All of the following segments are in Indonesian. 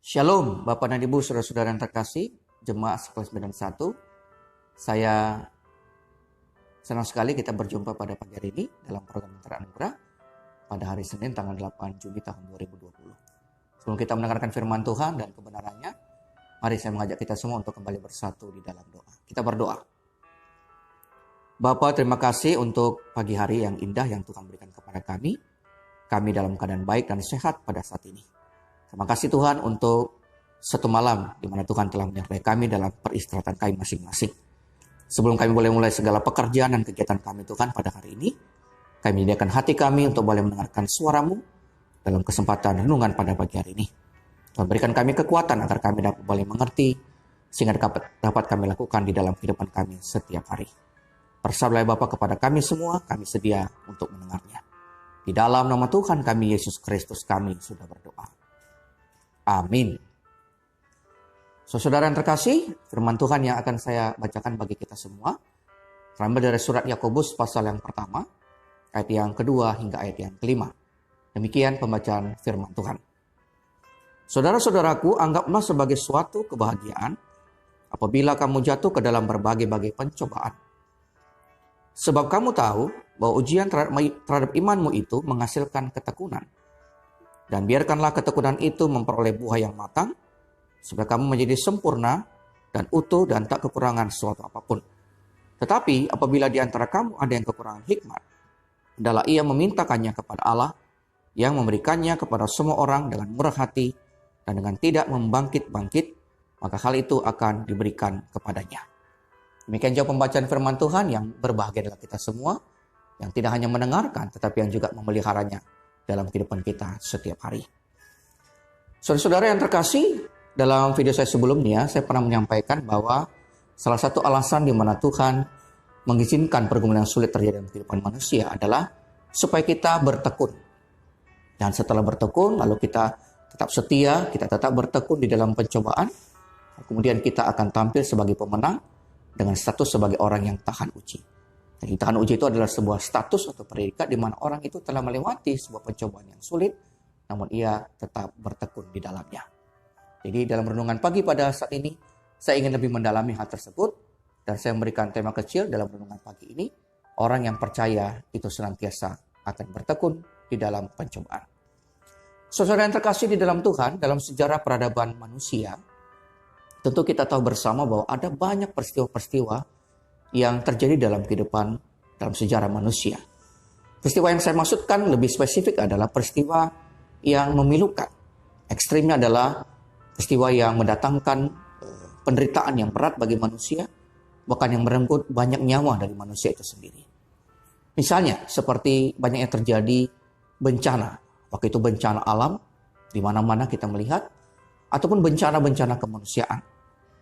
Shalom, Bapak dan Ibu, saudara-saudara yang terkasih, Jemaat Sekelas Medan 1. Saya senang sekali kita berjumpa pada pagi hari ini dalam program Lentera Anugerah pada hari Senin tanggal 8 Juni tahun 2020. Sebelum kita mendengarkan firman Tuhan dan kebenarannya, mari saya mengajak kita semua untuk kembali bersatu di dalam doa. Kita berdoa. Bapa, terima kasih untuk pagi hari yang indah yang Tuhan berikan kepada kami. Kami dalam keadaan baik dan sehat pada saat ini. Terima kasih Tuhan untuk satu malam di mana Tuhan telah menyertai kami dalam peristirahatan kami masing-masing. Sebelum kami boleh mulai segala pekerjaan dan kegiatan kami Tuhan pada hari ini, kami menyediakan hati kami untuk boleh mendengarkan suara-Mu dalam kesempatan renungan pada pagi hari ini. Tuhan berikan kami kekuatan agar kami dapat boleh mengerti sehingga dapat kami lakukan di dalam kehidupan kami setiap hari. Bersabarlah Bapa kepada kami semua, kami sedia untuk mendengarnya. Di dalam nama Tuhan kami Yesus Kristus kami sudah berdoa. Amin. Saudara yang terkasih, firman Tuhan yang akan saya bacakan bagi kita semua terambil dari surat Yakobus pasal yang pertama, ayat yang kedua hingga ayat yang kelima. Demikian pembacaan firman Tuhan. Saudara-saudaraku, anggaplah sebagai suatu kebahagiaan apabila kamu jatuh ke dalam berbagai-bagai pencobaan. Sebab kamu tahu bahwa ujian terhadap imanmu itu menghasilkan ketekunan. Dan biarkanlah ketekunan itu memperoleh buah yang matang, supaya kamu menjadi sempurna dan utuh dan tak kekurangan suatu apapun. Tetapi apabila di antara kamu ada yang kekurangan hikmat, adalah ia memintakannya kepada Allah, yang memberikannya kepada semua orang dengan murah hati dan dengan tidak membangkit-bangkit, maka hal itu akan diberikan kepadanya. Demikian jawab pembacaan firman Tuhan yang berbahagia adalah kita semua, yang tidak hanya mendengarkan, tetapi yang juga memeliharanya dalam kehidupan kita setiap hari. Saudara-saudara yang terkasih, dalam video saya sebelumnya, saya pernah menyampaikan bahwa salah satu alasan di mana Tuhan mengizinkan pergumulan yang sulit terjadi dalam kehidupan manusia adalah supaya kita bertekun. Dan setelah bertekun, lalu kita tetap setia, kita tetap bertekun di dalam pencobaan, kemudian kita akan tampil sebagai pemenang dengan status sebagai orang yang tahan uji. Jadi tahan uji itu adalah sebuah status atau predikat di mana orang itu telah melewati sebuah pencobaan yang sulit, namun ia tetap bertekun di dalamnya. Jadi dalam renungan pagi pada saat ini, saya ingin lebih mendalami hal tersebut, dan saya memberikan tema kecil dalam renungan pagi ini, orang yang percaya itu senantiasa akan bertekun di dalam pencobaan. Saudara yang terkasih di dalam Tuhan, dalam sejarah peradaban manusia, tentu kita tahu bersama bahwa ada banyak peristiwa-peristiwa yang terjadi dalam kehidupan, dalam sejarah manusia. Peristiwa yang saya maksudkan lebih spesifik adalah peristiwa yang memilukan. Ekstrimnya adalah peristiwa yang mendatangkan penderitaan yang berat bagi manusia, bahkan yang merenggut banyak nyawa dari manusia itu sendiri. Misalnya, seperti banyak yang terjadi bencana, waktu itu bencana alam, di mana-mana kita melihat, ataupun bencana-bencana kemanusiaan,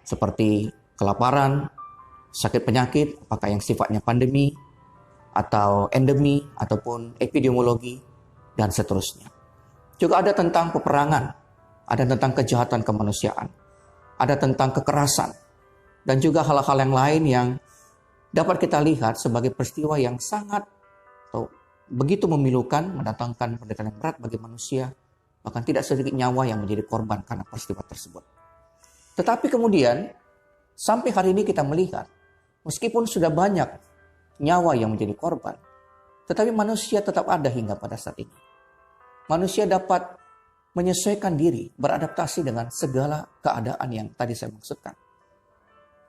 seperti kelaparan, sakit penyakit, apakah yang sifatnya pandemi, atau endemi, ataupun epidemiologi, dan seterusnya. Juga ada tentang peperangan, ada tentang kejahatan kemanusiaan, ada tentang kekerasan, dan juga hal-hal yang lain yang dapat kita lihat sebagai peristiwa yang sangat atau begitu memilukan, mendatangkan penderitaan yang berat bagi manusia, bahkan tidak sedikit nyawa yang menjadi korban karena peristiwa tersebut. Tetapi kemudian, sampai hari ini kita melihat, meskipun sudah banyak nyawa yang menjadi korban, tetapi manusia tetap ada hingga pada saat ini. Manusia dapat menyesuaikan diri, beradaptasi dengan segala keadaan yang tadi saya maksudkan.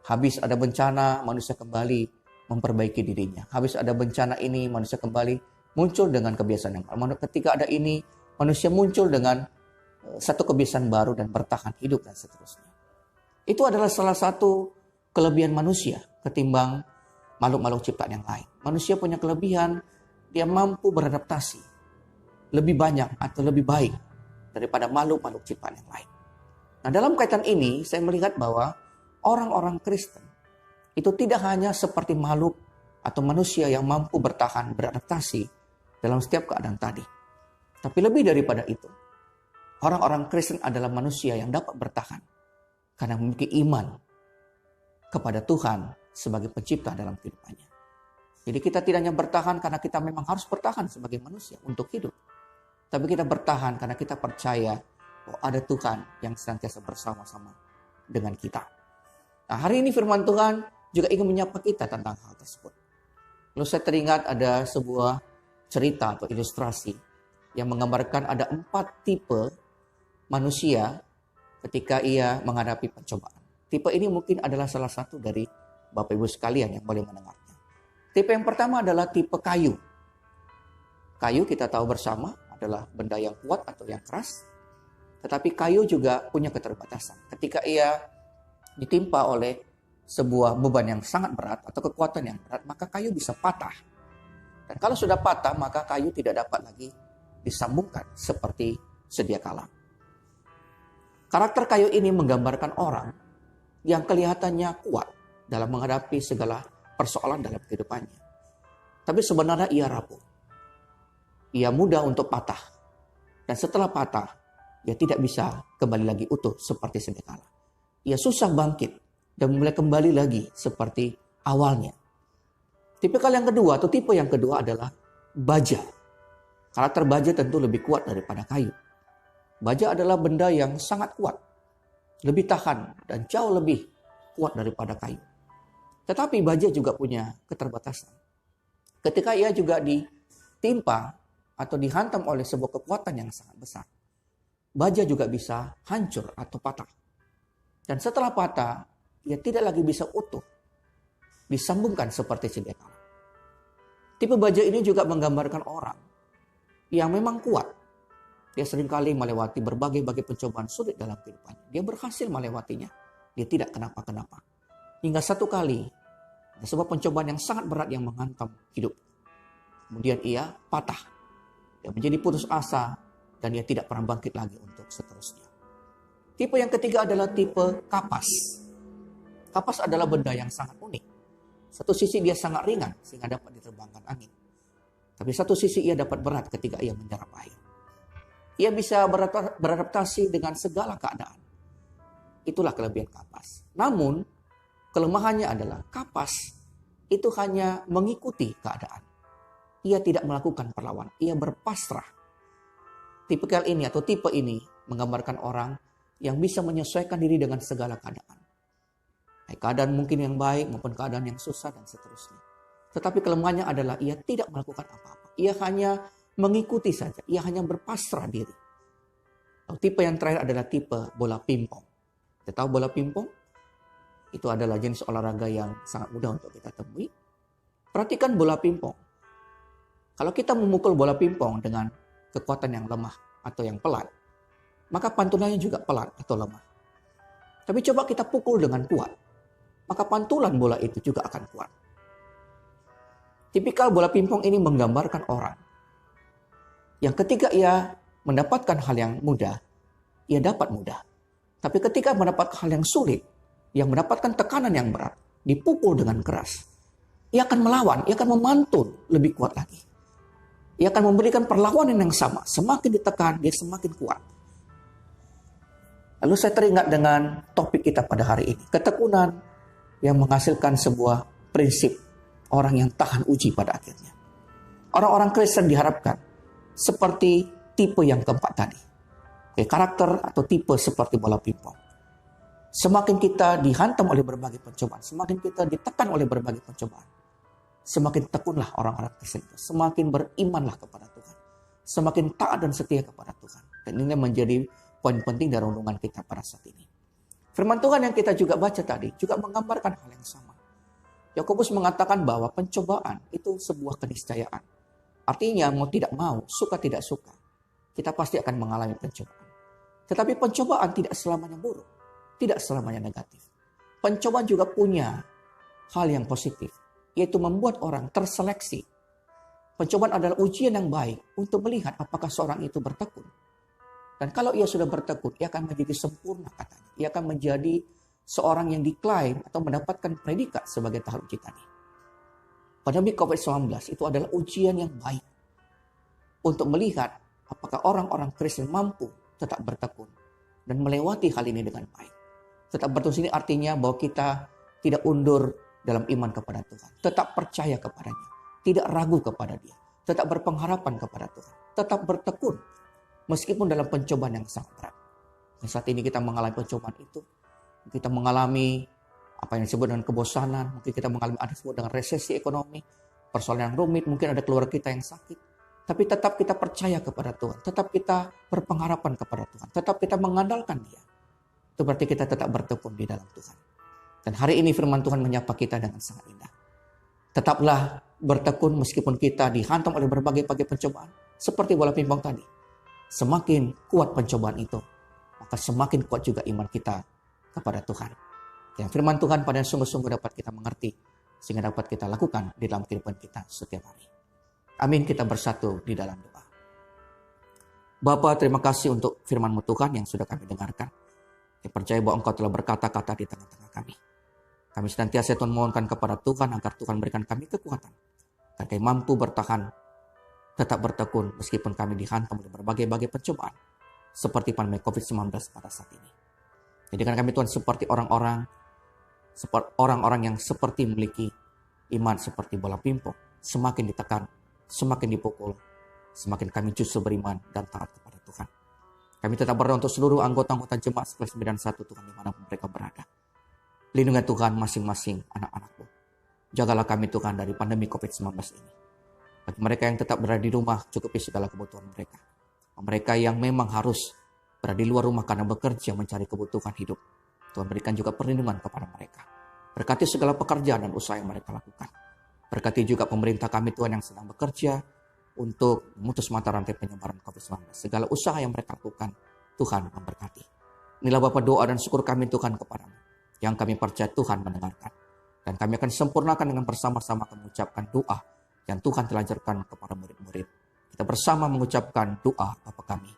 Habis ada bencana, manusia kembali memperbaiki dirinya. Habis ada bencana ini, manusia kembali muncul dengan kebiasaan yang baru. Ketika ada ini, manusia muncul dengan satu kebiasaan baru dan bertahan hidup dan seterusnya. Itu adalah salah satu kelebihan manusia ketimbang makhluk-makhluk ciptaan yang lain. Manusia punya kelebihan, dia mampu beradaptasi lebih banyak atau lebih baik daripada makhluk-makhluk ciptaan yang lain. Nah, dalam kaitan ini saya melihat bahwa orang-orang Kristen itu tidak hanya seperti makhluk atau manusia yang mampu bertahan, beradaptasi dalam setiap keadaan tadi. Tapi lebih daripada itu, orang-orang Kristen adalah manusia yang dapat bertahan karena memiliki iman kepada Tuhan sebagai pencipta dalam kehidupannya. Jadi kita tidak hanya bertahan karena kita memang harus bertahan sebagai manusia untuk hidup. Tapi kita bertahan karena kita percaya bahwa ada Tuhan yang senantiasa bersama-sama dengan kita. Nah, hari ini firman Tuhan juga ingin menyapa kita tentang hal tersebut. Lalu saya teringat ada sebuah cerita atau ilustrasi yang menggambarkan ada 4 tipe manusia ketika ia menghadapi pencobaan. Tipe ini mungkin adalah salah satu dari Bapak Ibu sekalian yang boleh mendengarnya. Tipe yang pertama adalah tipe kayu. Kayu kita tahu bersama adalah benda yang kuat atau yang keras. Tetapi kayu juga punya keterbatasan. Ketika ia ditimpa oleh sebuah beban yang sangat berat atau kekuatan yang berat, maka kayu bisa patah. Dan kalau sudah patah, maka kayu tidak dapat lagi disambungkan seperti sedia kala. Karakter kayu ini menggambarkan orang yang kelihatannya kuat dalam menghadapi segala persoalan dalam kehidupannya. Tapi sebenarnya ia rapuh. Ia mudah untuk patah. Dan setelah patah, ia tidak bisa kembali lagi utuh seperti sedia kala. Ia susah bangkit dan mulai kembali lagi seperti awalnya. Tipe yang kedua adalah baja. Karakter baja tentu lebih kuat daripada kayu. Baja adalah benda yang sangat kuat, lebih tahan dan jauh lebih kuat daripada kayu. Tetapi baja juga punya keterbatasan. Ketika ia juga ditimpa atau dihantam oleh sebuah kekuatan yang sangat besar, baja juga bisa hancur atau patah. Dan setelah patah, ia tidak lagi bisa utuh, disambungkan seperti sedia kala. Tipe baja ini juga menggambarkan orang yang memang kuat. Dia seringkali melewati berbagai pencobaan sulit dalam kehidupannya. Dia berhasil melewatinya. Dia tidak kenapa-kenapa. Hingga satu kali, ada sebuah pencobaan yang sangat berat yang menghantam hidup. Kemudian ia patah. Dia menjadi putus asa dan dia tidak pernah bangkit lagi untuk seterusnya. Tipe yang ketiga adalah tipe kapas. Kapas adalah benda yang sangat unik. Satu sisi dia sangat ringan sehingga dapat diterbangkan angin. Tapi satu sisi ia dapat berat ketika ia menyerap air. Ia bisa beradaptasi dengan segala keadaan. Itulah kelebihan kapas. Namun, kelemahannya adalah kapas itu hanya mengikuti keadaan. Ia tidak melakukan perlawanan. Ia berpasrah. Tipe ini menggambarkan orang yang bisa menyesuaikan diri dengan segala keadaan. Baik keadaan mungkin yang baik maupun keadaan yang susah dan seterusnya. Tetapi kelemahannya adalah ia tidak melakukan apa-apa. Ia hanya mengikuti saja. Ia hanya berpasrah diri. Tipe yang terakhir adalah tipe bola pingpong. Kita tahu bola pingpong? Itu adalah jenis olahraga yang sangat mudah untuk kita temui. Perhatikan bola pingpong. Kalau kita memukul bola pingpong dengan kekuatan yang lemah atau yang pelan, maka pantulannya juga pelan atau lemah. Tapi coba kita pukul dengan kuat, maka pantulan bola itu juga akan kuat. Tipikal bola pingpong ini menggambarkan orang yang ketika ia mendapatkan hal yang mudah, ia dapat mudah. Tapi ketika mendapatkan hal yang sulit, yang mendapatkan tekanan yang berat, dipukul dengan keras, ia akan melawan, ia akan memantul lebih kuat lagi. Ia akan memberikan perlawanan yang sama. Semakin ditekan, dia semakin kuat. Lalu saya teringat dengan topik kita pada hari ini. Ketekunan yang menghasilkan sebuah prinsip orang yang tahan uji pada akhirnya. Orang-orang Kristen diharapkan seperti tipe yang keempat tadi. Karakter atau tipe seperti bola pingpong. Semakin kita dihantam oleh berbagai pencobaan, semakin kita ditekan oleh berbagai pencobaan, semakin tekunlah orang-orang Kristen itu. Semakin berimanlah kepada Tuhan. Semakin taat dan setia kepada Tuhan. Dan ini menjadi poin penting dari renungan kita pada saat ini. Firman Tuhan yang kita juga baca tadi juga menggambarkan hal yang sama. Yakobus mengatakan bahwa pencobaan itu sebuah keniscayaan. Artinya mau tidak mau, suka tidak suka, kita pasti akan mengalami pencobaan. Tetapi pencobaan tidak selamanya buruk, tidak selamanya negatif. Pencobaan juga punya hal yang positif, yaitu membuat orang terseleksi. Pencobaan adalah ujian yang baik untuk melihat apakah seorang itu bertekun. Dan kalau ia sudah bertekun, ia akan menjadi sempurna katanya. Ia akan menjadi seorang yang diklaim atau mendapatkan predikat sebagai tahap uji tadi. Pandemi COVID-19 itu adalah ujian yang baik untuk melihat apakah orang-orang Kristen mampu tetap bertekun dan melewati hal ini dengan baik. Tetap bertekun ini artinya bahwa kita tidak undur dalam iman kepada Tuhan. Tetap percaya kepadanya. Tidak ragu kepada dia. Tetap berpengharapan kepada Tuhan. Tetap bertekun meskipun dalam pencobaan yang sangat berat. Dan saat ini kita mengalami pencobaan itu. Kita mengalami apa yang disebut dengan kebosanan. Mungkin kita mengalami ada disebut dengan resesi ekonomi. Persoalan yang rumit. Mungkin ada keluarga kita yang sakit. Tapi tetap kita percaya kepada Tuhan. Tetap kita berpengharapan kepada Tuhan. Tetap kita mengandalkan Dia. Itu berarti kita tetap bertekun di dalam Tuhan. Dan hari ini firman Tuhan menyapa kita dengan sangat indah. Tetaplah bertekun meskipun kita dihantam oleh berbagai pencobaan. Seperti bola pingpong tadi. Semakin kuat pencobaan itu, maka semakin kuat juga iman kita kepada Tuhan. Yang firman Tuhan pada sungguh-sungguh dapat kita mengerti, sehingga dapat kita lakukan di dalam kehidupan kita setiap hari. Amin, kita bersatu di dalam doa. Bapa, terima kasih untuk firman-Mu Tuhan yang sudah kami dengarkan. Kami percaya bahwa Engkau telah berkata-kata di tengah-tengah kami. Kami senantiasa Tuhan mohonkan kepada Tuhan agar Tuhan berikan kami kekuatan. Agar kami mampu bertahan, tetap bertekun meskipun kami dihantam oleh berbagai pencobaan. Seperti pandemi COVID-19 pada saat ini. Jadikan kami Tuhan seperti orang-orang yang seperti memiliki iman seperti bola pingpong. Semakin ditekan, semakin dipukul, semakin kami justru beriman dan taat kepada Tuhan. Kami tetap berdoa untuk seluruh anggota-anggota jemaat Sekelas 91 Tuhan dimanapun mereka berada. Lindungi Tuhan masing-masing anak-anak-Mu. Jagalah kami Tuhan dari pandemi COVID-19 ini. Bagi mereka yang tetap berada di rumah, cukupi segala kebutuhan mereka. Mereka yang memang harus berada di luar rumah karena bekerja mencari kebutuhan hidup. Tuhan berikan juga perlindungan kepada mereka. Berkati segala pekerjaan dan usaha yang mereka lakukan. Berkati juga pemerintah kami Tuhan yang sedang bekerja untuk memutus mata rantai penyebaran COVID-19. Segala usaha yang mereka lakukan, Tuhan memberkati. Inilah Bapa doa dan syukur kami Tuhan kepadamu. Yang kami percaya Tuhan mendengarkan. Dan kami akan sempurnakan dengan bersama-sama mengucapkan doa yang Tuhan telah ajarkan kepada murid-murid. Kita bersama mengucapkan doa Bapa kami.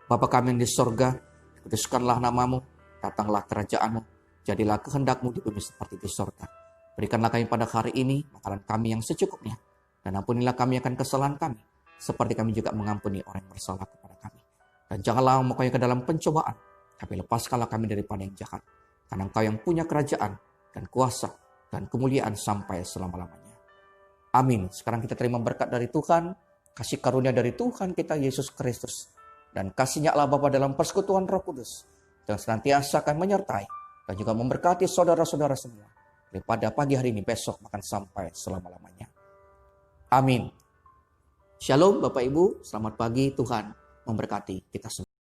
Bapa kami yang di sorga, dikuduskanlah namamu, datanglah kerajaanmu, jadilah kehendak-Mu di bumi seperti di sorga. Berikanlah kami pada hari ini makanan kami yang secukupnya, dan ampunilah kami akan kesalahan kami, seperti kami juga mengampuni orang yang bersalah kepada kami. Dan janganlah membawa kami ke dalam pencobaan, tapi lepaskanlah kami daripada yang jahat, karena Engkau yang punya kerajaan dan kuasa dan kemuliaan sampai selama-lamanya. Amin. Sekarang kita terima berkat dari Tuhan, kasih karunia dari Tuhan kita Yesus Kristus, dan kasihnya Allah Bapa dalam persekutuan Roh Kudus, yang senantiasa akan menyertai dan juga memberkati saudara-saudara semua, daripada pagi hari ini, besok, bahkan sampai selama-lamanya. Amin. Shalom Bapak Ibu, selamat pagi, Tuhan memberkati kita semua.